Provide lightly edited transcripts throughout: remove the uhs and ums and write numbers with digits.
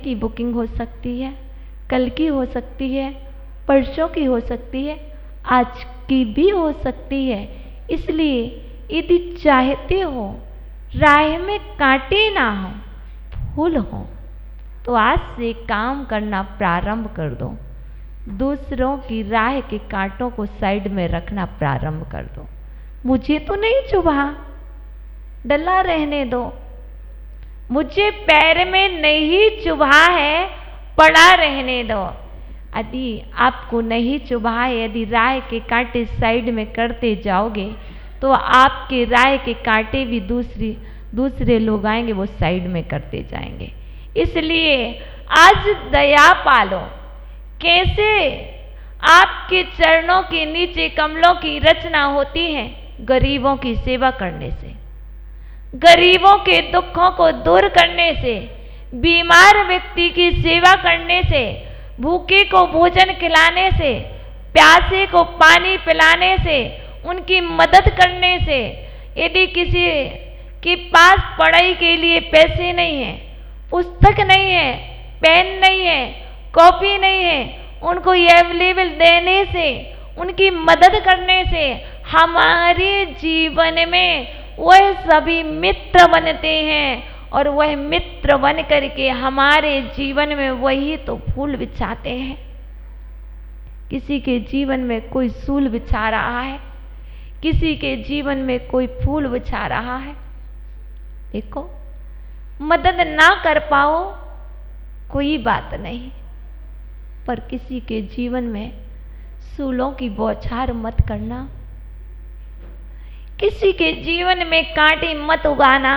की बुकिंग हो सकती है, कल की हो सकती है, परसों की हो सकती है, आज की भी हो सकती है। इसलिए यदि चाहते हो राह में कांटे ना हो, फूल हो, तो आज से काम करना प्रारंभ कर दो। दूसरों की राह के कांटों को साइड में रखना प्रारंभ कर दो। मुझे तो नहीं चुभा, डला रहने दो। मुझे पैर में नहीं चुभा है, पड़ा रहने दो। यदि आपको नहीं चुभा है, यदि राह के कांटे साइड में करते जाओगे तो आपके राह के कांटे भी दूसरे लोग आएंगे, वो साइड में करते जाएंगे। इसलिए आज दया पालो। कैसे आपके चरणों के नीचे कमलों की रचना होती है? गरीबों की सेवा करने से, गरीबों के दुखों को दूर करने से, बीमार व्यक्ति की सेवा करने से, भूखे को भोजन खिलाने से, प्यासे को पानी पिलाने से, उनकी मदद करने से। यदि किसी के पास पढ़ाई के लिए पैसे नहीं है, पुस्तक नहीं है, पेन नहीं है, कॉपी नहीं है, उनको ये अवेलेबल देने से, उनकी मदद करने से हमारे जीवन में वह सभी मित्र बनते हैं, और वह मित्र बन करके हमारे जीवन में वही तो फूल बिछाते हैं। किसी के जीवन में कोई सूल बिछा रहा है, किसी के जीवन में कोई फूल बिछा रहा है। देखो, मदद ना कर पाओ कोई बात नहीं, पर किसी के जीवन में सूलों की बौछार मत करना, किसी के जीवन में कांटे मत उगाना।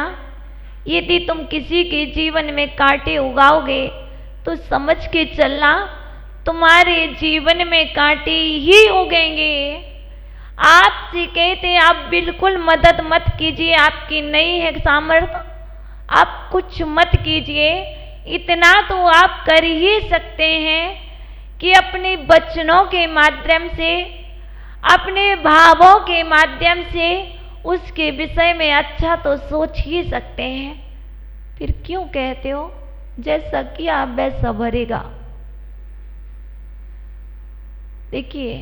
यदि तुम किसी के जीवन में कांटे उगाओगे तो समझ के चलना तुम्हारे जीवन में कांटे ही उगेंगे। आपसे कहते हैं आप बिल्कुल मदद मत कीजिए, आपकी नहीं है सामर्थ्य, आप कुछ मत कीजिए। इतना तो आप कर ही सकते हैं कि अपने वचनों के माध्यम से, अपने भावों के माध्यम से उसके विषय में अच्छा तो सोच ही सकते हैं। फिर क्यों कहते हो जैसा किया वैसा भरेगा? देखिए,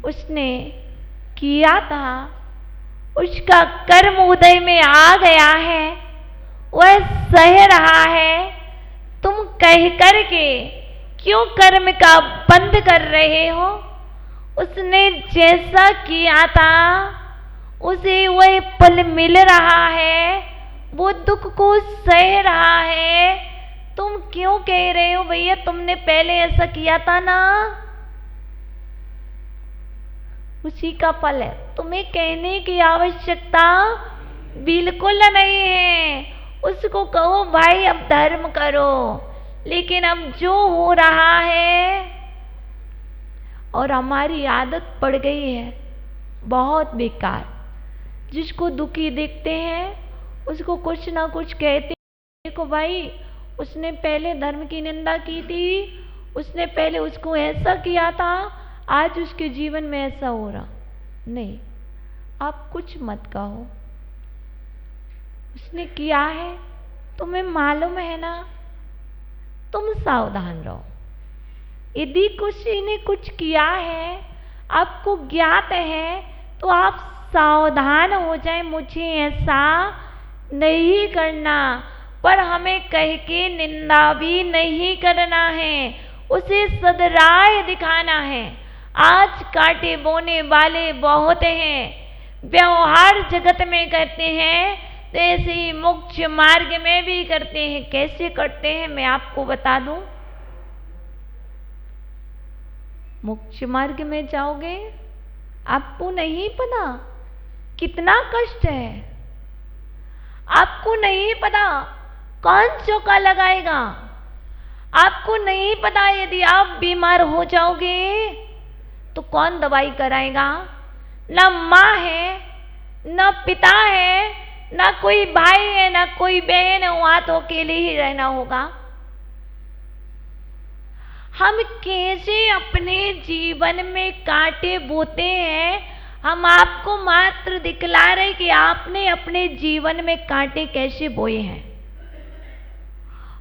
उसने किया था, उसका कर्म उदय में आ गया है, वह सह रहा है। तुम कह कर के क्यों कर्म का बंद कर रहे हो? उसने जैसा किया था उसे वह फल मिल रहा है, वो दुख को सह रहा है। तुम क्यों कह रहे हो भैया तुमने पहले ऐसा किया था ना? उसी का फल है। तुम्हें कहने की आवश्यकता बिल्कुल नहीं है। उसको कहो भाई अब धर्म करो, लेकिन अब जो हो रहा है, और हमारी आदत पड़ गई है बहुत बेकार, जिसको दुखी देखते हैं उसको कुछ ना कुछ कहते हैं। देखो भाई, उसने पहले धर्म की निंदा की थी, उसने पहले उसको ऐसा किया था, आज उसके जीवन में ऐसा हो रहा। नहीं, आप कुछ मत कहो। उसने किया है, तुम्हें मालूम है ना, तुम सावधान रहो। यदि किसी ने कुछ किया है, आपको ज्ञात है, तो आप सावधान हो जाए, मुझे ऐसा नहीं करना। पर हमें कह के निंदा भी नहीं करना है, उसे सदराय दिखाना है। आज कांटे बोने वाले बहुत हैं, व्यवहार जगत में करते हैं, तो ऐसे ही मोक्ष मार्ग में भी करते हैं। कैसे करते हैं मैं आपको बता दूं। मोक्ष मार्ग में जाओगे, आपको नहीं पता कितना कष्ट है, आपको नहीं पता कौन चौका लगाएगा, आपको नहीं पता यदि आप बीमार हो जाओगे तो कौन दवाई कराएगा। ना माँ है, ना पिता है, ना कोई भाई है, ना कोई बहन है, वहां तो अकेले ही रहना होगा। हम कैसे अपने जीवन में कांटे बोते हैं? हम आपको मात्र दिखला रहे कि आपने अपने जीवन में कांटे कैसे बोए हैं,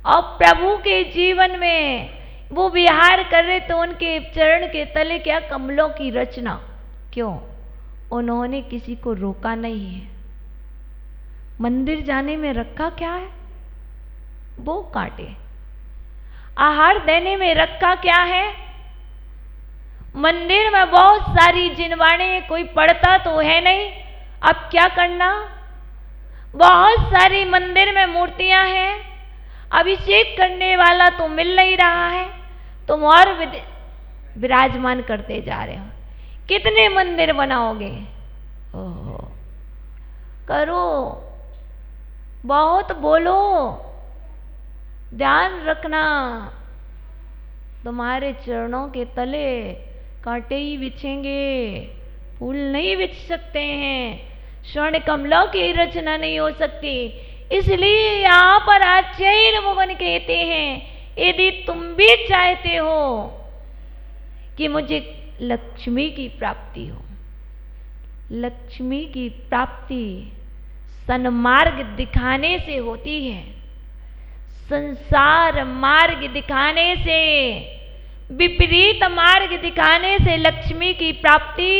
और प्रभु के जीवन में वो विहार कर रहे तो उनके चरण के तले क्या कमलों की रचना। क्यों? उन्होंने किसी को रोका नहीं है। मंदिर जाने में रखा क्या है? वो कांटे। आहार देने में रखा क्या है? मंदिर में बहुत सारी जिनवाणी, कोई पढ़ता तो है नहीं। अब क्या करना? बहुत सारी मंदिर में मूर्तियां हैं, अभिषेक करने वाला तो मिल नहीं रहा है, तुम और विराजमान करते जा रहे हो। कितने मंदिर बनाओगे? ओहो, करो, बहुत बोलो, ध्यान रखना तुम्हारे चरणों के तले कांटे ही बिछेंगे, फूल नहीं बिछ सकते हैं, स्वर्ण कमलों की रचना नहीं हो सकती। इसलिए यहाँ पर आचार्य भगवान कहते हैं, यदि तुम भी चाहते हो कि मुझे लक्ष्मी की प्राप्ति हो, लक्ष्मी की प्राप्ति सन्मार्ग दिखाने से होती है। संसार मार्ग दिखाने से, विपरीत मार्ग दिखाने से लक्ष्मी की प्राप्ति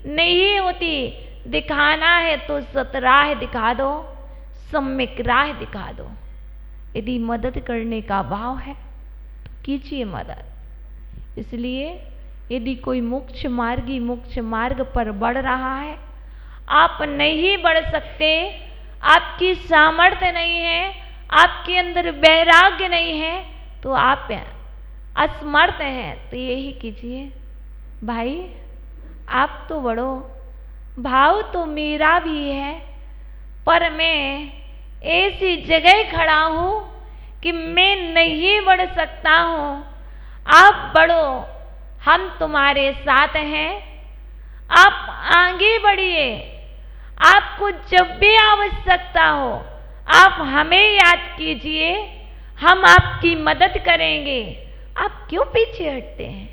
नहीं होती। दिखाना है तो सतराह दिखा दो, सम्यक राह दिखा दो। यदि मदद करने का भाव है तो कीजिए मदद। इसलिए यदि कोई मोक्ष मार्ग पर बढ़ रहा है, आप नहीं बढ़ सकते, आपकी सामर्थ्य नहीं है, आपके अंदर वैराग्य नहीं है, तो आप असमर्थ हैं, तो यही कीजिए, भाई आप तो बढ़ो। भाव तो मेरा भी है, पर मैं ऐसी जगह खड़ा हूँ कि मैं नहीं बढ़ सकता हूँ। आप बढ़ो, हम तुम्हारे साथ हैं, आप आगे बढ़िए। आपको जब भी आवश्यकता हो आप हमें याद कीजिए, हम आपकी मदद करेंगे। आप क्यों पीछे हटते हैं?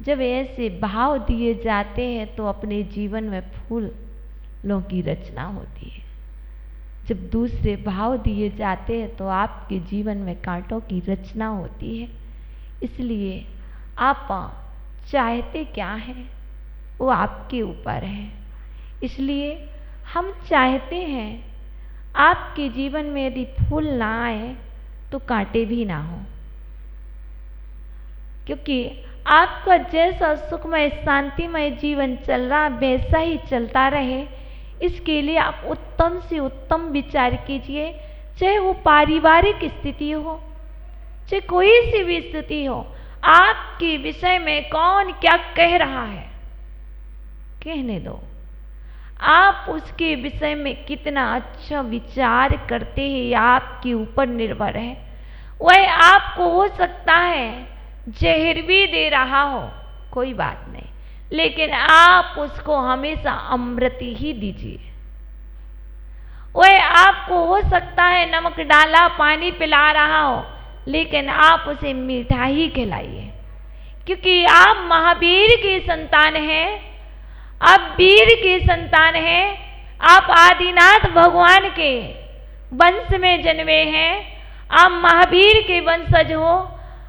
जब ऐसे भाव दिए जाते हैं तो अपने जीवन में फूलों की रचना होती है। जब दूसरे भाव दिए जाते हैं तो आपके जीवन में कांटों की रचना होती है। इसलिए आप चाहते क्या हैं वो आपके ऊपर है। इसलिए हम चाहते हैं आपके जीवन में यदि फूल ना आए तो कांटे भी ना हो, क्योंकि आपका जैसा सुखमय शांतिमय जीवन चल रहा वैसा ही चलता रहे। इसके लिए आप उत्तम से उत्तम विचार कीजिए, चाहे वो पारिवारिक स्थिति हो, चाहे कोई सी भी स्थिति हो। आपके विषय में कौन क्या कह रहा है कहने दो, आप उसके विषय में कितना अच्छा विचार करते हैं आपके ऊपर निर्भर है। वह आपको हो सकता है जहर भी दे रहा हो, कोई बात नहीं, लेकिन आप उसको हमेशा अमृत ही दीजिए। वह आपको हो सकता है नमक डाला पानी पिला रहा हो, लेकिन आप उसे मीठा ही खिलाइए, क्योंकि आप महावीर की संतान हैं, आप वीर की संतान हैं, आप आदिनाथ भगवान के वंश में जन्मे हैं, आप महावीर के वंशज हो,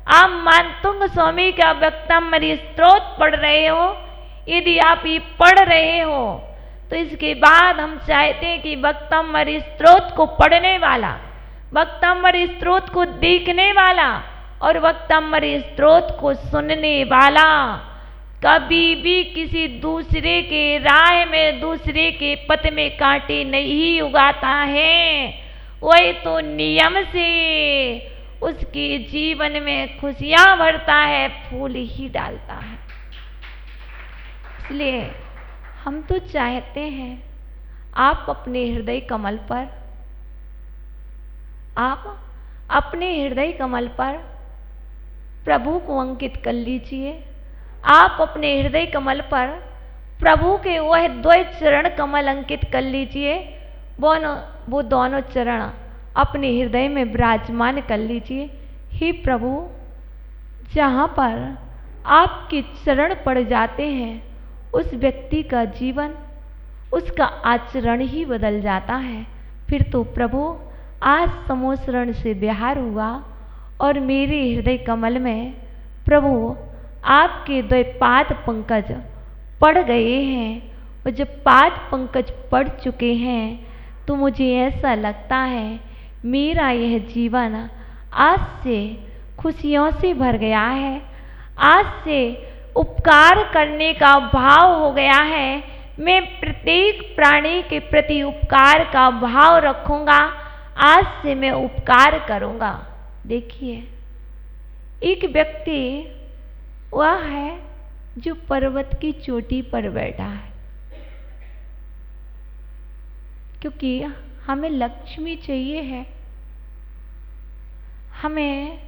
आप मानतुंग स्वामी का वक्तम्बर स्त्रोत पढ़ रहे हो। यदि आप ये पढ़ रहे हो तो इसके बाद हम चाहते हैं कि वक्तम्बर स्त्रोत को पढ़ने वाला, वक्तम्बर स्त्रोत को देखने वाला और वक्तम्बर स्त्रोत को सुनने वाला कभी भी किसी दूसरे के राह में, दूसरे के पथ में कांटे नहीं उगाता है। वही तो नियम से उसके जीवन में खुशियां भरता है, फूल ही डालता है। इसलिए हम तो चाहते हैं आप अपने हृदय कमल पर, आप अपने हृदय कमल पर प्रभु को अंकित कर लीजिए। आप अपने हृदय कमल पर प्रभु के वह द्वय चरण कमल अंकित कर लीजिए। वो दोनों चरण अपने हृदय में विराजमान कर लीजिए। हे प्रभु, जहाँ पर आपके चरण पड़ जाते हैं उस व्यक्ति का जीवन, उसका आचरण ही बदल जाता है। फिर तो प्रभु आज समोसरण से विहार हुआ और मेरे हृदय कमल में प्रभु आपके द्वैपाद पंकज पड़ गए हैं। और जब पाद पंकज पड़ चुके हैं तो मुझे ऐसा लगता है मेरा यह जीवन आज से खुशियों से भर गया है। आज से उपकार करने का भाव हो गया है। मैं प्रत्येक प्राणी के प्रति उपकार का भाव रखूंगा। आज से मैं उपकार करूंगा। देखिए, एक व्यक्ति वह है जो पर्वत की चोटी पर बैठा है, क्योंकि हमें लक्ष्मी चाहिए है, हमें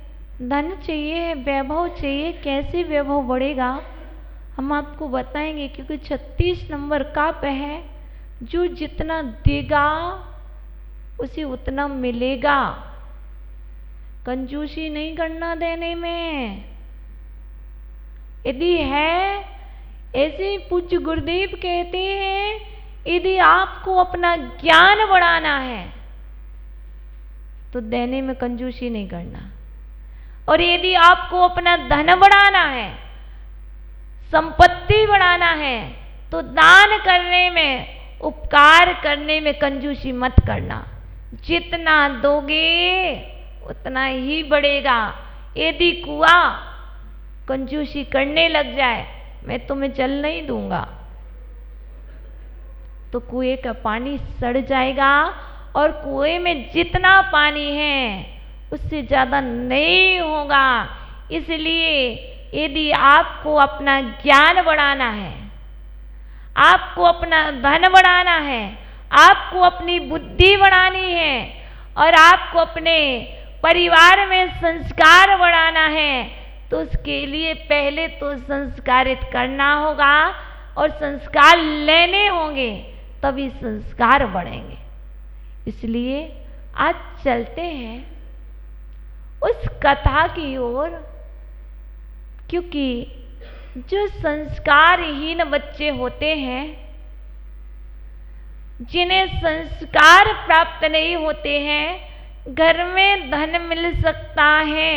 धन चाहिए है, वैभव चाहिए। कैसे वैभव बढ़ेगा हम आपको बताएंगे, क्योंकि 36 नंबर का है, जो जितना देगा उसे उतना मिलेगा। कंजूसी नहीं करना देने में। यदि है ऐसे पूज्य गुरुदेव कहते हैं, यदि आपको अपना ज्ञान बढ़ाना है तो देने में कंजूसी नहीं करना, और यदि आपको अपना धन बढ़ाना है, संपत्ति बढ़ाना है, तो दान करने में, उपकार करने में कंजूसी मत करना। जितना दोगे उतना ही बढ़ेगा। यदि कुआं कंजूसी करने लग जाए, मैं तुम्हें जल नहीं दूंगा, तो कुएं का पानी सड़ जाएगा, और कुएं में जितना पानी है उससे ज़्यादा नहीं होगा। इसलिए यदि आपको अपना ज्ञान बढ़ाना है, आपको अपना धन बढ़ाना है, आपको अपनी बुद्धि बढ़ानी है, और आपको अपने परिवार में संस्कार बढ़ाना है, तो उसके लिए पहले तो संस्कारित करना होगा और संस्कार लेने होंगे, तभी संस्कार बढ़ेंगे। इसलिए आज चलते हैं उस कथा की ओर, क्योंकि जो संस्कारहीन बच्चे होते हैं, जिन्हें संस्कार प्राप्त नहीं होते हैं, घर में धन मिल सकता है,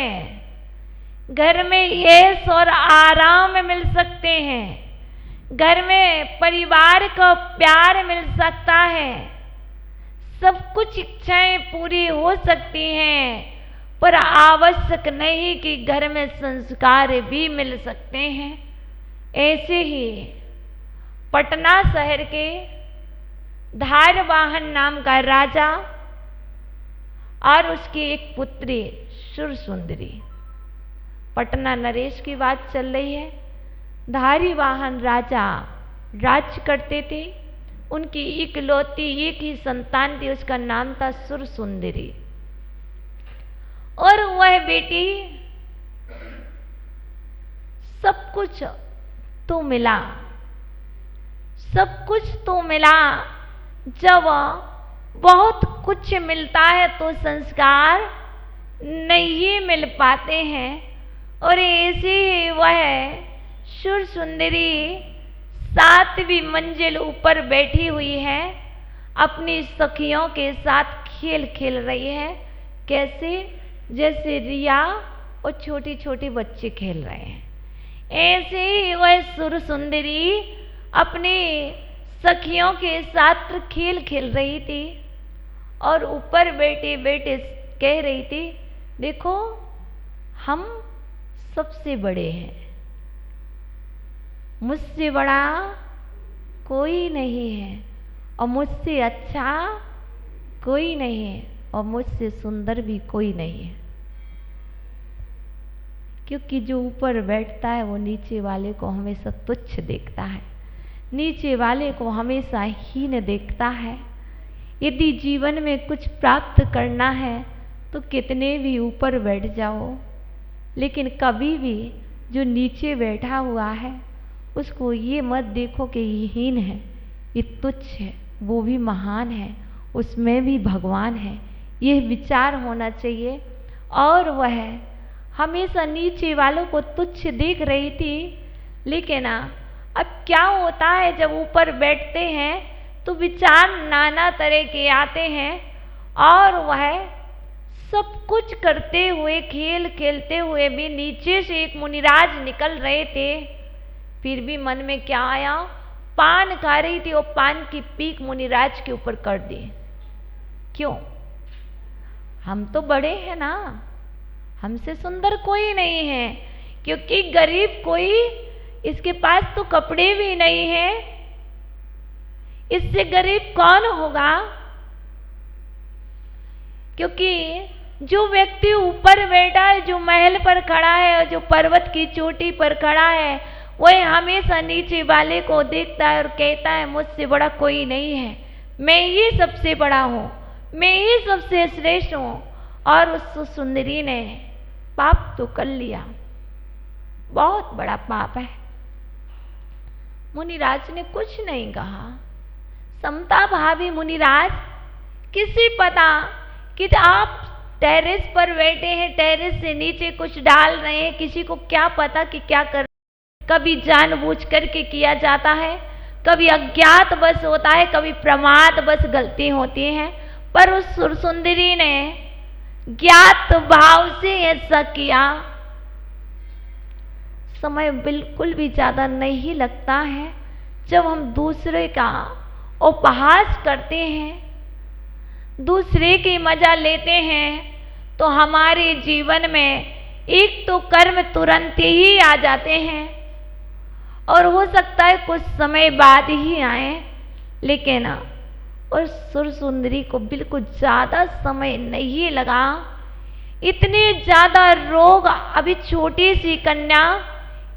घर में यश और आराम मिल सकते हैं, घर में परिवार का प्यार मिल सकता है, सब कुछ इच्छाएं पूरी हो सकती हैं, पर आवश्यक नहीं कि घर में संस्कार भी मिल सकते हैं। ऐसे ही पटना शहर के धारवाहन नाम का राजा और उसकी एक पुत्री सुरसुंदरी, पटना नरेश की बात चल रही है। धारीवाहन राजा राज करते थे। उनकी इकलौती एक ही संतान थी, उसका नाम था सुरसुंदरी। और वह बेटी सब कुछ तो मिला, सब कुछ तो मिला। जब बहुत कुछ मिलता है तो संस्कार नहीं मिल पाते हैं। और ऐसे ही वह सुरसुंदरी 7वीं मंजिल ऊपर बैठी हुई है, अपनी सखियों के साथ खेल खेल रही है। कैसे? जैसे रिया और छोटी छोटी बच्चे खेल रहे हैं, ऐसे ही वह सुरसुंदरी अपनी सखियों के साथ खेल खेल रही थी। और ऊपर बैठे बैठे कह रही थी, देखो हम सबसे बड़े हैं, मुझसे बड़ा कोई नहीं है, और मुझसे अच्छा कोई नहीं है, और मुझसे सुंदर भी कोई नहीं है। क्योंकि जो ऊपर बैठता है वो नीचे वाले को हमेशा तुच्छ देखता है, नीचे वाले को हमेशा हीन देखता है। यदि जीवन में कुछ प्राप्त करना है तो कितने भी ऊपर बैठ जाओ, लेकिन कभी भी जो नीचे बैठा हुआ है उसको ये मत देखो कि ये हीन है, ये तुच्छ है, वो भी महान है, उसमें भी भगवान है। यह विचार होना चाहिए। और वह हमेशा नीचे वालों को तुच्छ देख रही थी। लेकिन अब क्या होता है, जब ऊपर बैठते हैं तो विचार नाना तरह के आते हैं। और वह सब कुछ करते हुए, खेल खेलते हुए भी नीचे से एक मुनिराज निकल रहे थे। फिर भी मन में क्या आया, पान खा रही थी और पान की पीक मुनिराज के ऊपर कर दी। क्यों? हम तो बड़े हैं ना, हमसे सुंदर कोई नहीं है, क्योंकि गरीब कोई, इसके पास तो कपड़े भी नहीं है, इससे गरीब कौन होगा? क्योंकि जो व्यक्ति ऊपर बैठा है, जो महल पर खड़ा है और जो पर्वत की चोटी पर खड़ा है, वह हमेशा नीचे वाले को देखता है और कहता है मुझसे बड़ा कोई नहीं है, मैं ही सबसे बड़ा हूँ, मैं ही सबसे श्रेष्ठ हूँ। और उस सुंदरी ने पाप तो कर लिया, बहुत बड़ा पाप है। मुनिराज ने कुछ नहीं कहा। समता भावी मुनिराज, किसी पता कि आप टेरेस पर बैठे हैं, टेरेस से नीचे कुछ डाल रहे हैं, किसी को क्या पता कि क्या कर, कभी जानबूझ करके किया जाता है, कभी अज्ञात बस होता है, कभी प्रमाद बस गलती होती है। पर उस सुरसुंदरी ने ज्ञात भाव से ऐसा किया। समय बिल्कुल भी ज्यादा नहीं लगता है जब हम दूसरे का उपहास करते हैं, दूसरे की मजा लेते हैं, तो हमारे जीवन में एक तो कर्म तुरंत ही आ जाते हैं और हो सकता है कुछ समय बाद ही आए। लेकिन उस सुरसुंदरी को बिल्कुल ज्यादा समय नहीं लगा। इतने ज्यादा रोग, अभी छोटी सी कन्या,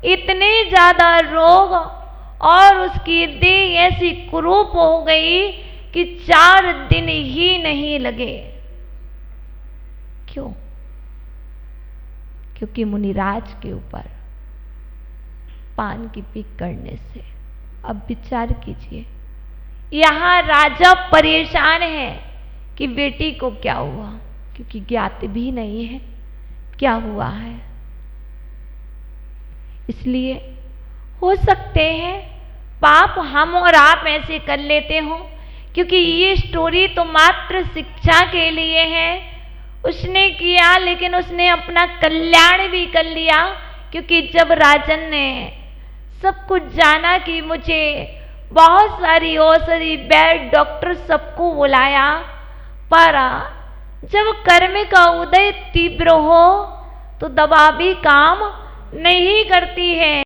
इतने ज्यादा रोग, और उसकी देह ऐसी कुरूप हो गई कि 4 दिन ही नहीं लगे। क्यों? क्योंकि मुनिराज के ऊपर पान की पीक करने से। अब विचार कीजिए, यहां राजा परेशान है कि बेटी को क्या हुआ, क्योंकि ज्ञात भी नहीं है क्या हुआ है। इसलिए हो सकते हैं पाप हम और आप ऐसे कर लेते हो, क्योंकि ये स्टोरी तो मात्र शिक्षा के लिए है। उसने किया, लेकिन उसने अपना कल्याण भी कर लिया, क्योंकि जब राजन ने सब कुछ जाना कि मुझे बहुत सारी औषधि, वैद्य, डॉक्टर सबको बुलाया, पर जब कर्म का उदय तीव्र हो तो दवा भी काम नहीं करती है।